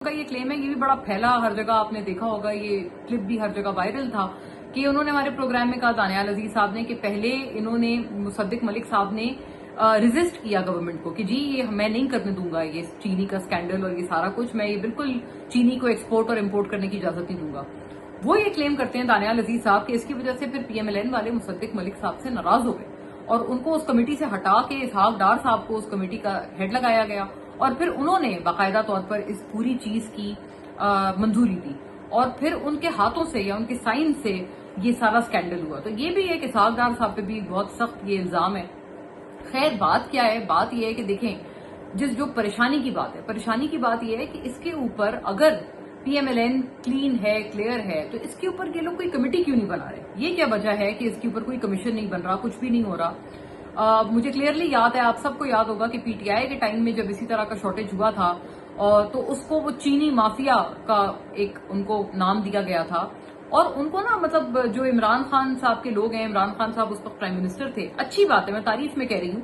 کا یہ क्लेम है, ये भी बड़ा फैला, हर जगह आपने देखा होगा, ये क्लिप भी हर जगह वायरल था कि उन्होंने हमारे प्रोग्राम में कहा, दानियाल अजीज साहब ने, कि पहले इन्होंने मुसद्दिक मलिक साहब ने रेजिस्ट किया गवर्नमेंट को कि जी ये मैं नहीं करने दूंगा, ये चीनी का स्कैंडल और ये सारा कुछ, मैं ये बिल्कुल चीनी को एक्सपोर्ट और इम्पोर्ट करने की इजाजत नहीं दूंगा। वो ये क्लेम करते हैं दानियाल अजीज साहब कि इसकी वजह से फिर PMLN वाले मुसद्दिक मलिक साहब से नाराज हो गए और उनको उस कमेटी से हटा के इसहाक डार साहब को उस कमेटी का हेड लगाया गया और फिर उन्होंने बाकायदा तौर पर इस पूरी चीज की मंजूरी दी और फिर उनके हाथों से या उनके साइन से ये सारा स्कैंडल हुआ। तो ये भी है कि इसहाक डार साहब पे भी बहुत सख्त ये इल्जाम है। खैर बात क्या है, बात ये है कि देखें, जो परेशानी की बात है, परेशानी की बात ये है कि इसके ऊपर अगर PMLN क्लीन है, क्लियर है, तो इसके ऊपर ये लोग कोई कमेटी क्यों नहीं बना रहे? ये क्या वजह है कि इसके ऊपर कोई कमीशन नहीं बन रहा, कुछ भी नहीं हो रहा? मुझे क्लियरली याद है, आप सबको याद होगा कि PTI के टाइम में जब इसी तरह का शॉर्टेज हुआ था तो उसको वो चीनी माफिया का एक उनको नाम दिया गया था और उनको ना, मतलब जो इमरान खान साहब के लोग हैं, इमरान खान साहब उस वक्त प्राइम मिनिस्टर थे, अच्छी बात है, मैं तारीफ में कह रही हूँ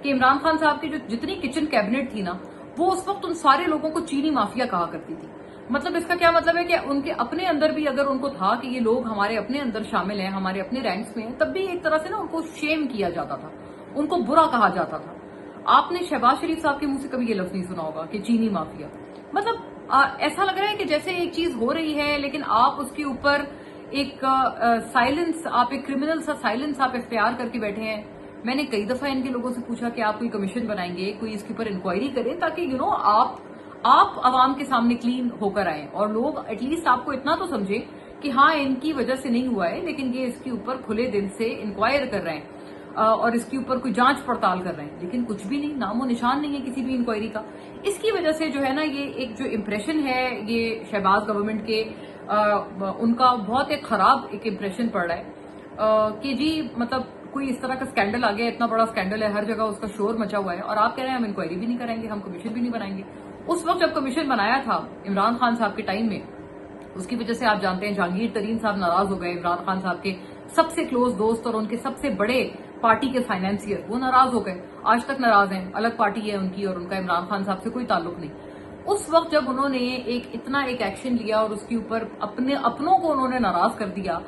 कि इमरान खान साहब की जो जितनी किचन कैबिनेट थी ना, वो उस वक्त उन सारे लोगों को चीनी माफिया कहा करती थी। मतलब इसका क्या मतलब है कि उनके अपने अंदर भी अगर उनको था कि ये लोग हमारे अपने अंदर शामिल हैं, हमारे अपने रैंक्स में हैं, तब भी एक तरह से ना उनको शेम किया जाता था, उनको बुरा कहा जाता था। आपने शहबाज शरीफ साहब के मुंह से कभी ये लफ्ज नहीं सुना होगा कि चीनी माफिया। मतलब ऐसा लग रहा है कि जैसे एक चीज हो रही है लेकिन आप उसके ऊपर एक साइलेंस, आप एक क्रिमिनल सा साइलेंस आप इख्तियार करके बैठे हैं। मैंने कई दफा इनके लोगों से पूछा कि आप कोई कमीशन बनाएंगे, कोई इसके ऊपर इंक्वायरी करें ताकि आप आवाम के सामने क्लीन होकर आए और लोग एटलीस्ट आपको इतना तो समझे कि हाँ इनकी वजह से नहीं हुआ है, लेकिन ये इसके ऊपर खुले दिल से इंक्वायर कर रहे हैं और इसके ऊपर कोई जांच पड़ताल कर रहे हैं। लेकिन कुछ भी नहीं, नामो निशान नहीं है किसी भी इंक्वायरी का। इसकी वजह से जो है ना, ये एक जो इम्प्रेशन है ये शहबाज गवर्नमेंट के उनका बहुत एक खराब एक इम्प्रेशन पड़ रहा है कि जी मतलब कोई इस तरह का स्कैंडल आ गया, इतना बड़ा स्कैंडल है, हर जगह उसका शोर मचा हुआ है और आप कह रहे हैं हम इंक्वायरी भी नहीं कराएंगे, हम कमीशन भी नहीं बनाएंगे। उस वक्त जब कमीशन बनाया था इमरान खान साहब के टाइम में, उसकी वजह से आप जानते हैं जहांगीर तरीन साहब नाराज हो गए, इमरान खान साहब के सबसे क्लोज दोस्त और उनके सबसे बड़े पार्टी के फाइनेंसियर, वो नाराज हो गए, आज तक नाराज हैं। अलग पार्टी है उनकी और उनका इमरान खान साहब से कोई ताल्लुक नहीं। उस वक्त जब उन्होंने इतना एक एक्शन लिया और उसके ऊपर अपने अपनों को उन्होंने नाराज कर दिया,